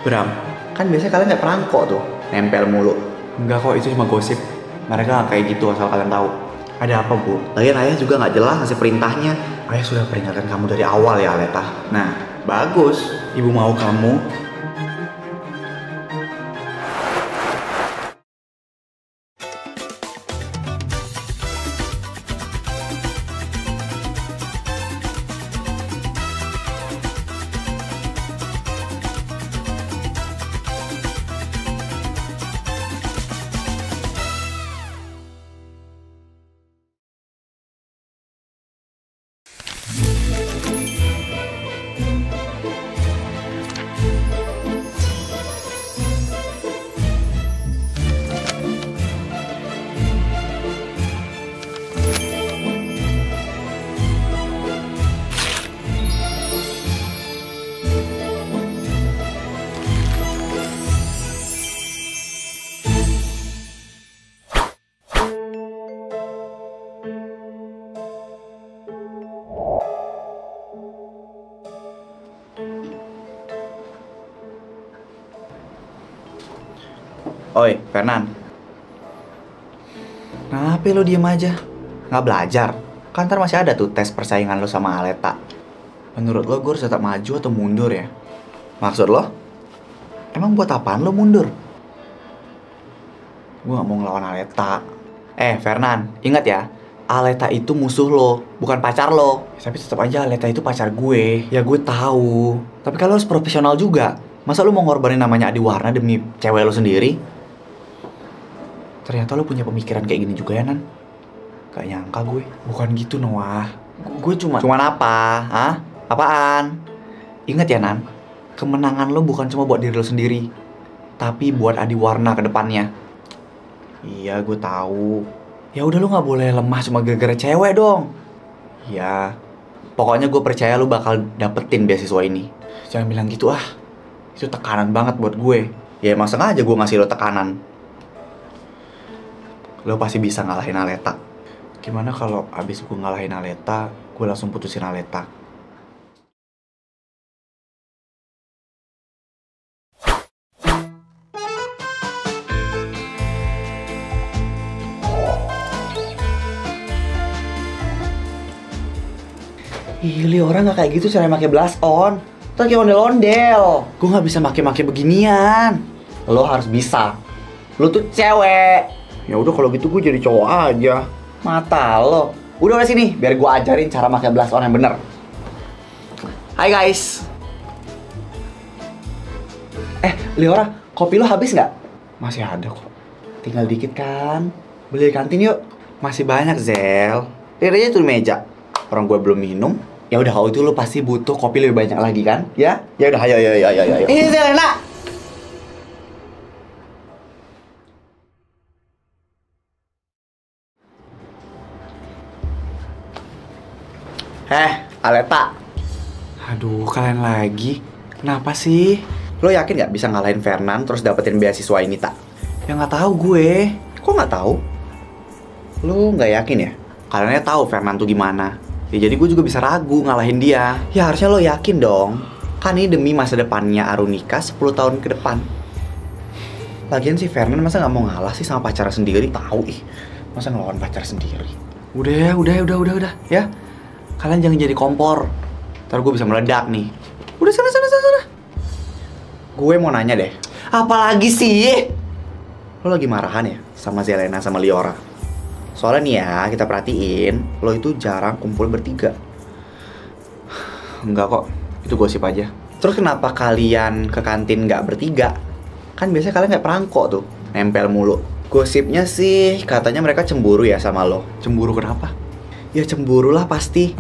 Bram, kan biasanya kalian kayak perangkok tuh, nempel mulu. Enggak kok, itu cuma gosip. Mereka nggak kayak gitu asal kalian tahu. Ada apa, Bu? Lagian ayah juga nggak jelas ngasih perintahnya. Ayah sudah peringatkan kamu dari awal ya, Aleta. Nah, bagus. Ibu mau kamu. Oi, Fernan. Kenapa lo diem aja? Nggak belajar? Kan ntar masih ada tuh tes persaingan lo sama Aleta. Menurut lo gue harus tetap maju atau mundur ya? Maksud lo? Emang buat apaan lo mundur? Gue nggak mau ngelawan Aleta. Fernan, ingat ya, Aleta itu musuh lo, bukan pacar lo. Tapi tetap aja Aleta itu pacar gue. Ya gue tahu. Tapi kalau harus profesional juga. Masa lo mau ngorbanin namanya Adiwarna demi cewek lo sendiri? Ternyata lo punya pemikiran kayak gini juga ya, Nan? Gak nyangka gue. Bukan gitu, Noah. Gue cuma... Cuman apa? Hah? Apaan? Ingat ya, Nan? Kemenangan lo bukan cuma buat diri lo sendiri, tapi buat Adiwarna ke depannya. Iya, gue tahu. Ya udah, lo gak boleh lemah cuma gara-gara cewek dong. Iya. Pokoknya gue percaya lo bakal dapetin beasiswa ini. Jangan bilang gitu ah. Itu tekanan banget buat gue. Ya emang sengaja gue ngasih lo tekanan. Lo pasti bisa ngalahin Aleta. Gimana kalau abis gue ngalahin Aleta, gue langsung putusin Aleta? Ih, orang gak kayak gitu cara pakai blush on. Terus kayak ondel-ondel. Gue gak bisa make-make beginian. Lo harus bisa. Lo tuh cewek. Ya udah kalau gitu gue jadi cowok aja. Mata lo. Udah sini, biar gue ajarin cara pakai blush on yang bener. Hai guys. Leora, kopi lo habis nggak? Masih ada kok. Tinggal dikit kan. Beli di kantin yuk. Masih banyak, Zel. Lihat aja tuh di meja. Orang gue belum minum. Ya udah kalau itu lo pasti butuh kopi lebih banyak lagi kan? Ya? Ya udah, ayo. Ini Zel, enak. Aleta. Aduh, kalian lagi. Kenapa sih? Lo yakin nggak bisa ngalahin Fernan terus dapetin beasiswa ini, tak? Ya nggak tahu gue. Kok nggak tahu? Lo nggak yakin ya? Kaliannya tahu Fernan tuh gimana. Ya jadi gue juga bisa ragu ngalahin dia. Ya harusnya lo yakin dong. Kan ini demi masa depannya Arunika 10 tahun ke depan. Lagian si Fernan masa nggak mau ngalah sih sama pacar sendiri? Tahu ih. Masa ngelawan pacar sendiri? Udah ya. Kalian jangan jadi kompor. Ntar gue bisa meledak nih. Udah sana. Gue mau nanya deh. Apalagi sih? Lo lagi marahan ya sama Zelena sama Liora? Soalnya nih ya, kita perhatiin lo itu jarang kumpul bertiga. Enggak kok, itu gosip aja. Terus kenapa kalian ke kantin nggak bertiga? Kan biasanya kalian kayak perangkok tuh, nempel mulu. Gosipnya sih katanya mereka cemburu ya sama lo. Cemburu kenapa? Ya cemburu lah pasti.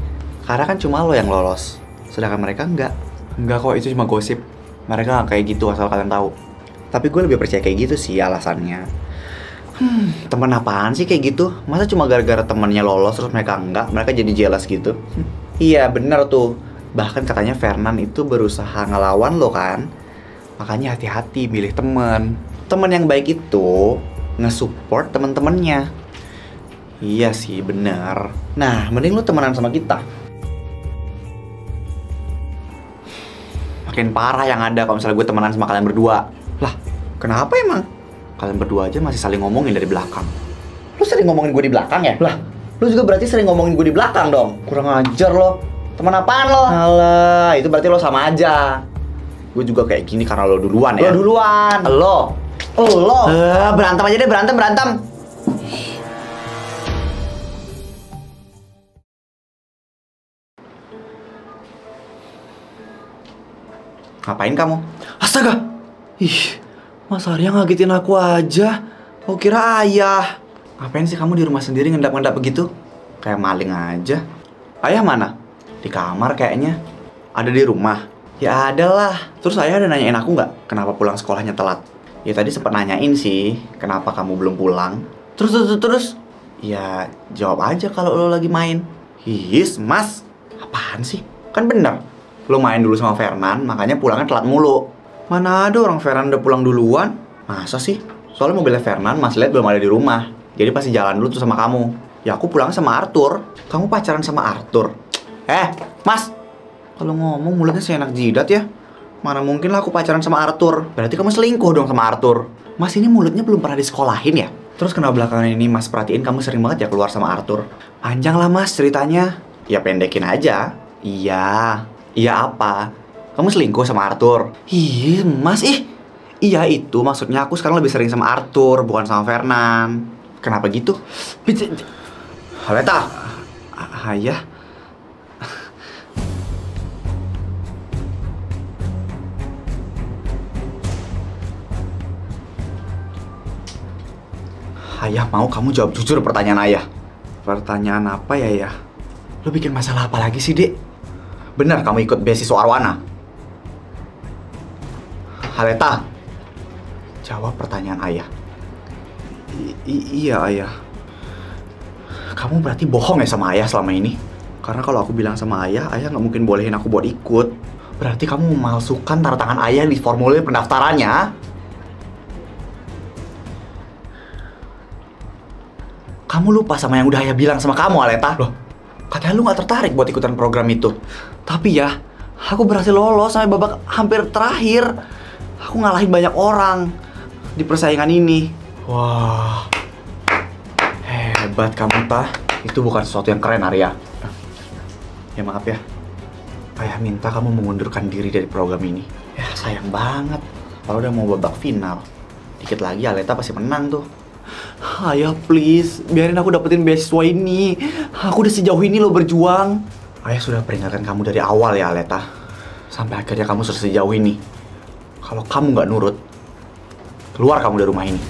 Karena kan cuma lo yang lolos, sedangkan mereka enggak. Enggak kok, itu cuma gosip. Mereka gak kayak gitu asal kalian tahu. Tapi gue lebih percaya kayak gitu sih alasannya. Temen apaan sih kayak gitu? Masa cuma gara-gara temennya lolos terus mereka enggak? Mereka jadi jealous gitu? Iya bener tuh. Bahkan katanya Fernan itu berusaha ngelawan lo kan. Makanya hati-hati milih temen. Temen yang baik itu nge-support temen-temennya. Iya sih, bener. Nah, mending lu temenan sama kita. makin parah yang ada kalau misalnya gue temenan sama kalian berdua. Lah, kenapa emang? Kalian berdua aja masih saling ngomongin dari belakang. Lu sering ngomongin gue di belakang ya? Lah, lu juga berarti sering ngomongin gue di belakang dong. Kurang ajar lo. Teman apaan lo? Alah, itu berarti lo sama aja. Gue juga kayak gini karena lo duluan ya. Lo duluan. Lo. Berantem aja deh, berantem. Ngapain kamu? Astaga! Ih, Mas Arya ngagetin aku aja. Aku kira ayah. Ngapain sih kamu di rumah sendiri ngendap-ngendap begitu? Kayak maling aja. Ayah mana? Di kamar kayaknya. Ada di rumah? Ya ada lah. Terus ayah ada nanyain aku nggak kenapa pulang sekolahnya telat? Ya tadi sempat nanyain sih, kenapa kamu belum pulang? Terus? Ya jawab aja kalau lo lagi main. Mas. Apaan sih? Kan bener. Lo main dulu sama Fernan, makanya pulangnya telat mulu. Mana ada orang Fernan udah pulang duluan? Masa sih? Soalnya mobilnya Fernan Mas lihat belum ada di rumah. Jadi pasti jalan dulu tuh sama kamu. Ya aku pulang sama Arthur. Kamu pacaran sama Arthur? Mas! Kalau ngomong mulutnya seenak jidat ya. Mana mungkin lah aku pacaran sama Arthur. Berarti kamu selingkuh dong sama Arthur. Mas ini mulutnya belum pernah disekolahin ya? Terus kenapa belakangan ini Mas perhatiin kamu sering banget ya keluar sama Arthur? Panjang lah Mas ceritanya. Ya pendekin aja. Iya apa? Kamu selingkuh sama Arthur? Mas Iya itu maksudnya aku sekarang lebih sering sama Arthur, bukan sama Fernan. Kenapa gitu? Haleta. Ayah. Ayah mau kamu jawab jujur pertanyaan ayah. Pertanyaan apa ya? Lo bikin masalah apa lagi sih, Dek? Benar kamu ikut beasiswa Arwana? Haleta, jawab pertanyaan ayah. Iya ayah. Kamu berarti bohong ya sama ayah selama ini? Karena kalau aku bilang sama ayah nggak mungkin bolehin aku buat ikut. Berarti kamu memalsukan tanda tangan ayah di formulir pendaftarannya. Kamu lupa sama yang udah ayah bilang sama kamu, Aleta. Loh, katanya lu gak tertarik buat ikutan program itu. Tapi ya, aku berhasil lolos sampai babak hampir terakhir. Aku ngalahin banyak orang di persaingan ini. Wah, hebat kamu, Tah. Itu bukan sesuatu yang keren, Arya. Ya maaf ya, ayah minta kamu mengundurkan diri dari program ini. Ya sayang banget, kalau udah mau babak final. Dikit lagi Aleta pasti menang tuh. Ayah please, biarin aku dapetin beasiswa ini. Aku udah sejauh ini loh berjuang. Ayah sudah peringatkan kamu dari awal ya Aleta. Sampai akhirnya kamu sudah sejauh ini. Kalau kamu gak nurut, keluar kamu dari rumah ini.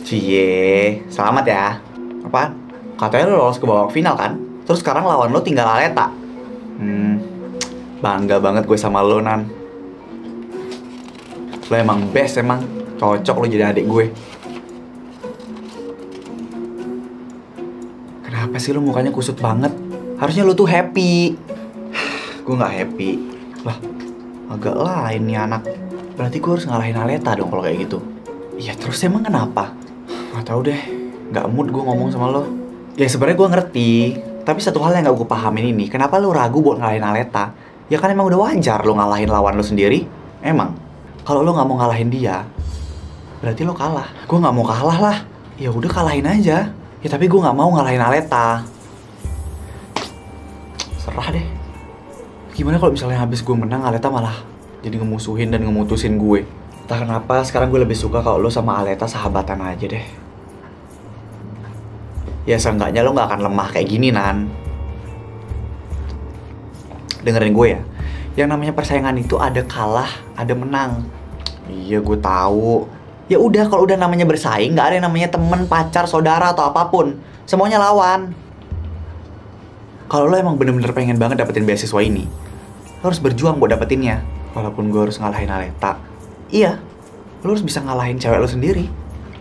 Cie, selamat ya. Apaan? Katanya lo lolos ke babak final kan? Terus sekarang lawan lo tinggal Aleta. Bangga banget gue sama lo, Nan. Lo emang best emang. Cocok lo jadi adik gue. Kenapa sih lo mukanya kusut banget? Harusnya lo tuh happy. Gue gak happy. Lah, agak lain nih anak. Berarti gue harus ngalahin Aleta dong kalau kayak gitu. Iya terus emang kenapa? Gak tau deh. Gak mood gue ngomong sama lo. Ya sebenarnya gue ngerti. Tapi satu hal yang gak gue pahamin ini, kenapa lo ragu buat ngalahin Aleta? Ya kan emang udah wajar lo ngalahin lawan lo sendiri. Emang, kalau lo gak mau ngalahin dia, berarti lo kalah. Gue gak mau kalah lah. Ya udah kalahin aja. Ya tapi gue gak mau ngalahin Aleta. Serah deh. Gimana kalau misalnya habis gue menang, Aleta malah jadi ngemusuhin dan ngemutusin gue. Entah kenapa sekarang gue lebih suka kalau lo sama Aleta sahabatan aja deh. Ya seenggaknya lo gak akan lemah kayak gini, Nan. Dengerin gue ya. Yang namanya persaingan itu ada kalah, ada menang. Iya gue tahu. Ya udah kalau udah namanya bersaing, gak ada yang namanya temen, pacar, saudara atau apapun. Semuanya lawan. Kalau lo emang bener-bener pengen banget dapetin beasiswa ini, lo harus berjuang buat dapetinnya. Walaupun gue harus ngalahin Aleta. Iya, lo harus bisa ngalahin cewek lo sendiri.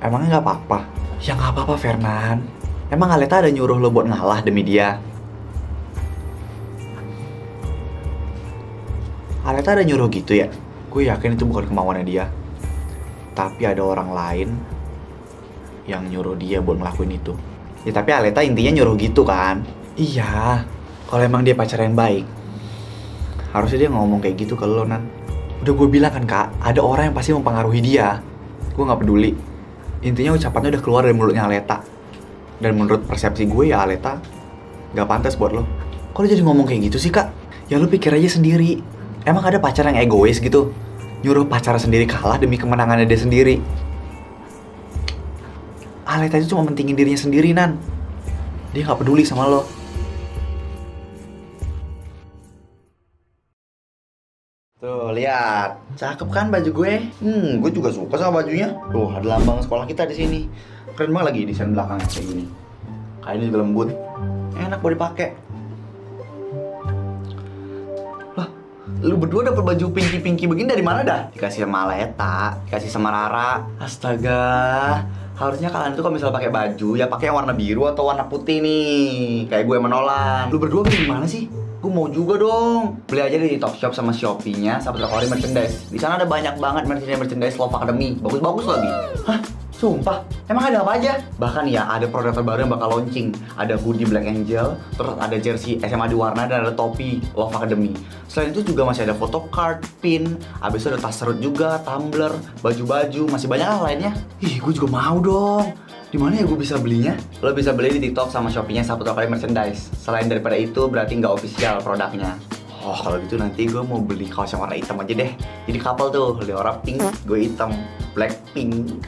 Emangnya gak apa-apa? Ya gak apa-apa, Fernan. Emang Aleta ada nyuruh lo buat ngalah demi dia? Aleta ada nyuruh gitu ya? Gue yakin itu bukan kemauannya dia. Tapi ada orang lain yang nyuruh dia buat ngelakuin itu. Ya tapi Aleta intinya nyuruh gitu kan. Iya, kalau emang dia pacar yang baik, harusnya dia ngomong kayak gitu ke lo, Nan. Udah gue bilang kan kak, ada orang yang pasti mempengaruhi dia. Gue gak peduli. Intinya ucapannya udah keluar dari mulutnya Aleta. Dan menurut persepsi gue ya Aleta gak pantas buat lo. Kok lo jadi ngomong kayak gitu sih kak? Ya lo pikir aja sendiri. Emang ada pacar yang egois gitu? Nyuruh pacar sendiri kalah demi kemenangannya dia sendiri. Aleta itu cuma mentingin dirinya sendiri, Nan. Dia gak peduli sama lo. Tuh, lihat. Cakep kan baju gue? Gue juga suka sama bajunya. Tuh, ada lambang sekolah kita di sini. Keren banget lagi desain belakangnya kayak gini. Kainnya juga lembut. Enak buat dipakai. Lah, lu berdua dapet baju pinky-pinky begini dari mana dah? Dikasih sama Aleta, dikasih sama Rara. Astaga. Harusnya kalian itu kalau misal pakai baju ya pakai yang warna biru atau warna putih nih. Kayak gue menolan. Lu berdua beli di mana sih? Gue mau juga dong. Beli aja di Topshop sama Shopee-nya Sahabat Rakori Merchandise. Di sana ada banyak banget merchandise Love Academy. Bagus-bagus lagi. Hah? Sumpah? Emang ada apa aja? Bahkan ya ada produk terbaru yang bakal launching. Ada hoodie Black Angel, terus ada jersey SMA di warna, dan ada topi Love Academy. Selain itu juga masih ada photocard, pin, abis itu ada tas serut juga, tumbler, baju-baju, masih banyak lah lainnya. Ih, gue juga mau dong. Di mana ya gue bisa belinya? Lo bisa beli di TikTok sama Shopee-nya Sahabat Rakori Merchandise. Selain daripada itu berarti nggak official produknya. Oh, kalau gitu nanti gue mau beli kaos yang warna hitam aja deh. Jadi couple tuh, Leora pink, gue hitam, black pink.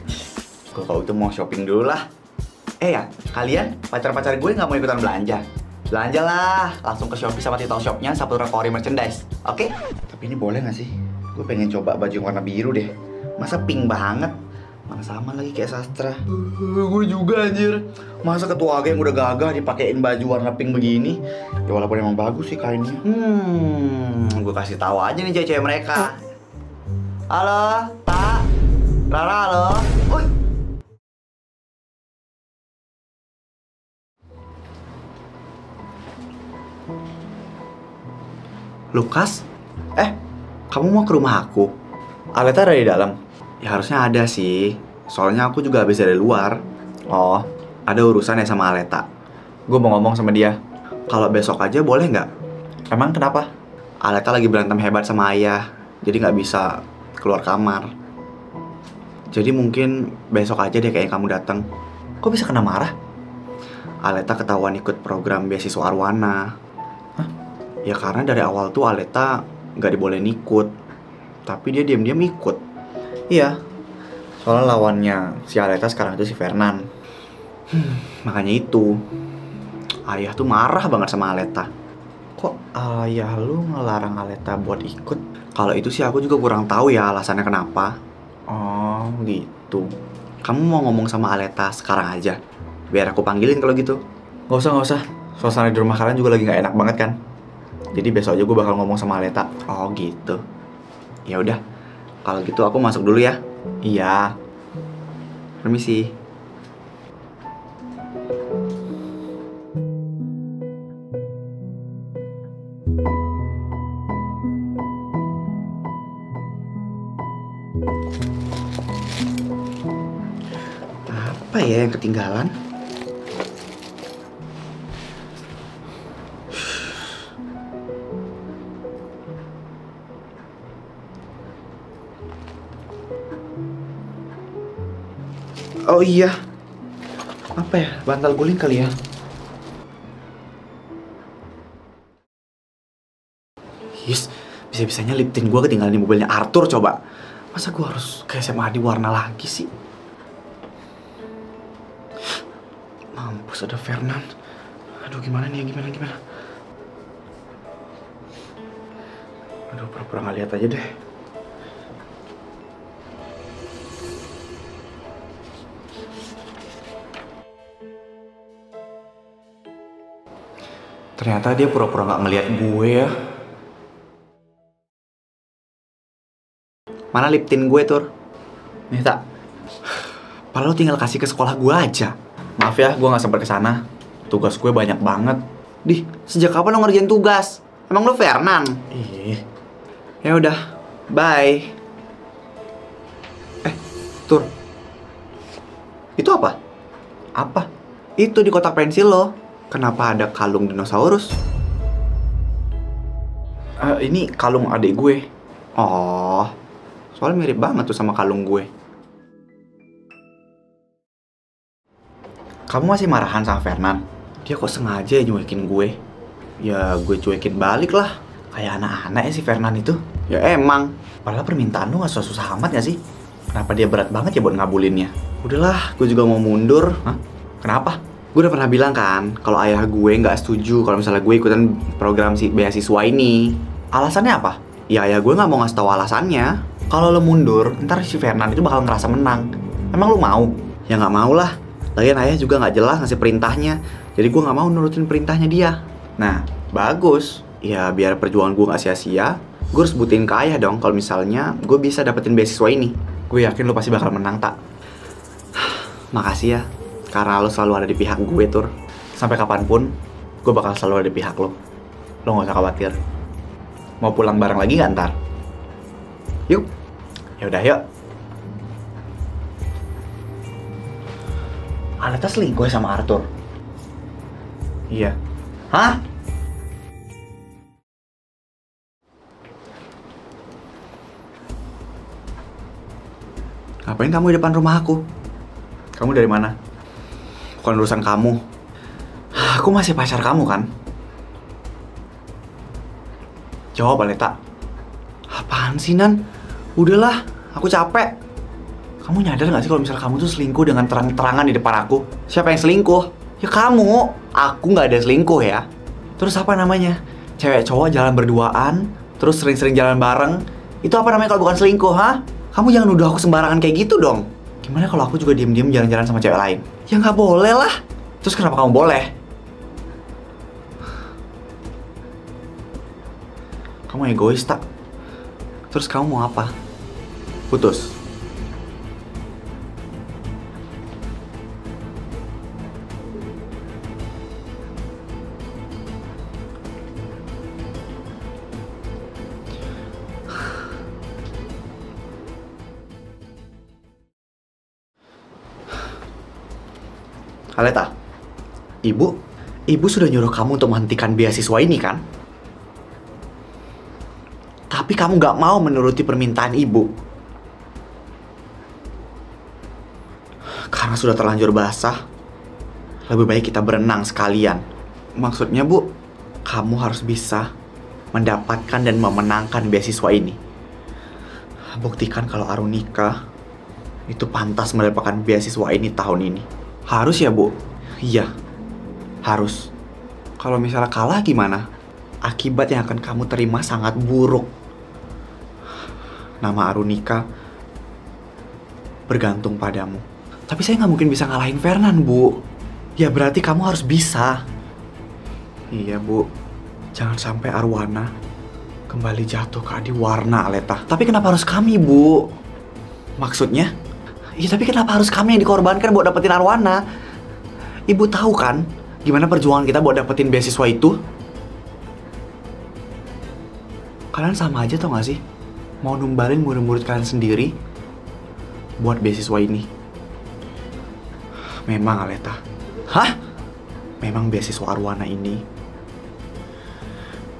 Gue kalau itu mau shopping dulu lah. Ya, kalian pacar-pacar gue nggak mau ikutan belanja? Belanja lah, langsung ke Shopee sama TikTok Shop-nya Sahabat Rakori Merchandise. Oke? Tapi ini boleh nggak sih? Gue pengen coba baju yang warna biru deh. Masa pink banget? Mana sama lagi kayak sastra. Gue juga anjir. Masa ketua agen yang udah gagah dipakein baju warna pink begini? Ya walaupun emang bagus sih kainnya. Gue kasih tahu aja nih cewek-cewek mereka. Halo, Tak. Rara, halo. Oi. Lukas? Kamu mau ke rumah aku? Aleta ada di dalam? Ya harusnya ada sih. Soalnya aku juga habis dari luar. Oh, ada urusan ya sama Aleta. Gue mau ngomong sama dia. Kalau besok aja boleh nggak? Emang kenapa? Aleta lagi berantem hebat sama ayah. Jadi nggak bisa keluar kamar. Jadi mungkin besok aja deh kayaknya kamu datang. Kok bisa kena marah? Aleta ketahuan ikut program beasiswa Arwana. Hah? Ya karena dari awal tuh Aleta nggak dibolehin ikut. Tapi dia diam-diam ikut. Iya. Soalnya lawannya si Aleta sekarang itu si Fernan. Makanya itu. Ayah tuh marah banget sama Aleta. Kok ayah lu ngelarang Aleta buat ikut? Kalau itu sih aku juga kurang tahu ya alasannya kenapa. Oh gitu. Kamu mau ngomong sama Aleta sekarang aja? Biar aku panggilin kalau gitu. Gak usah. Suasana di rumah kalian juga lagi gak enak banget kan? Jadi besok aja gue bakal ngomong sama Aleta. Oh gitu. Ya udah. Kalau gitu aku masuk dulu ya. Iya. Permisi. Apa ya yang ketinggalan? Oh iya. Apa ya? Bantal guling kali ya? Yes, bisa-bisanya lip tint gue ketinggalan di mobilnya Arthur coba. Masa gue harus kayak SMA di warna lagi sih? Mampus ada Fernan. Aduh gimana nih, gimana? Aduh pura-pura gak lihat aja deh. Ternyata dia pura-pura gak ngeliat gue ya. Mana lip tint gue, Tur? Nih, Tak. Padahal lu tinggal kasih ke sekolah gue aja. Maaf ya, gue gak sempat kesana. Tugas gue banyak banget. Dih, sejak kapan lo ngerjain tugas? Emang lo Fernan? Ya udah, bye. Tur. Itu apa? Apa? Itu di kotak pensil lo. Kenapa ada kalung dinosaurus? Ini kalung adik gue. Oh, soalnya mirip banget tuh sama kalung gue. Kamu masih marahan sama Fernan? Dia kok sengaja nyuekin gue? Ya gue cuekin balik lah. Kayak anak-anak ya si Fernan itu. Ya emang. Padahal permintaan lu gak susah-susah amat gak sih? Kenapa dia berat banget ya buat ngabulinnya? Udahlah, gue juga mau mundur. Hah? Kenapa? Gue udah pernah bilang kan, kalau ayah gue nggak setuju kalau misalnya gue ikutan program si beasiswa ini. Alasannya apa? Ya ayah gue nggak mau ngasih tahu alasannya. Kalau lo mundur, ntar si Fernan itu bakal ngerasa menang. Emang lo mau? Ya nggak mau lah. Lagian ayah juga nggak jelas ngasih perintahnya. Jadi gue nggak mau nurutin perintahnya dia. Nah, bagus. Ya biar perjuangan gue nggak sia-sia, gue harus buktiin ke ayah dong kalau misalnya gue bisa dapetin beasiswa ini. Gue yakin lo pasti bakal menang, tak? Makasih ya, karena lo selalu ada di pihak gue, Tur. Sampai kapanpun, gue bakal selalu ada di pihak lo. Lo gak usah khawatir. Mau pulang bareng lagi gak ntar? Yuk. Yaudah, yuk. Aleta selingkuh sama Arthur? Iya. Hah? Ngapain kamu di depan rumah aku? Kamu dari mana? Bukan urusan kamu. Aku masih pacar kamu kan? Jawab, Aleta. Apaan sih, Nan? Udahlah, aku capek. Kamu nyadar gak sih kalau misalnya kamu tuh selingkuh dengan terang-terangan di depan aku? Siapa yang selingkuh? Ya kamu. Aku gak ada selingkuh ya. Terus apa namanya? Cewek cowok jalan berduaan, terus sering-sering jalan bareng. Itu apa namanya kalau bukan selingkuh, ha? Kamu jangan nuduh aku sembarangan kayak gitu dong. Gimana kalau aku juga diem-diem jalan-jalan sama cewek lain? Ya nggak boleh lah. Terus kenapa kamu boleh? Kamu egois, tak? Terus kamu mau apa? Putus? Aleta, ibu sudah nyuruh kamu untuk menghentikan beasiswa ini kan? Tapi kamu gak mau menuruti permintaan ibu. Karena sudah terlanjur basah, lebih baik kita berenang sekalian. Maksudnya, Bu, kamu harus bisa mendapatkan dan memenangkan beasiswa ini. Buktikan kalau Arunika itu pantas mendapatkan beasiswa ini tahun ini. Harus ya, Bu? Iya, harus. Kalau misalnya kalah gimana? Akibat yang akan kamu terima sangat buruk. Nama Arunika bergantung padamu. Tapi saya nggak mungkin bisa ngalahin Fernan, Bu. Ya berarti kamu harus bisa. Iya, Bu. Jangan sampai Arwana kembali jatuh ke Adiwarna, Aleta. Tapi kenapa harus kami, Bu? Maksudnya? Iya, tapi kenapa harus kami yang dikorbankan buat dapetin Arwana? Ibu tahu kan gimana perjuangan kita buat dapetin beasiswa itu? Kalian sama aja tau gak sih? Mau numbalin murid-murid kalian sendiri buat beasiswa ini. Memang, Aleta. Hah? Memang beasiswa Arwana ini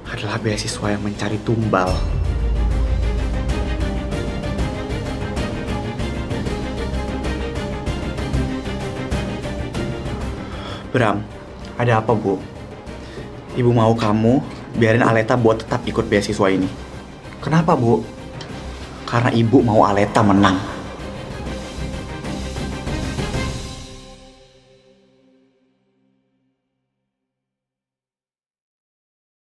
adalah beasiswa yang mencari tumbal. Bram, ada apa, Bu? Ibu mau kamu biarin Aleta buat tetap ikut beasiswa ini. Kenapa, Bu? Karena ibu mau Aleta menang.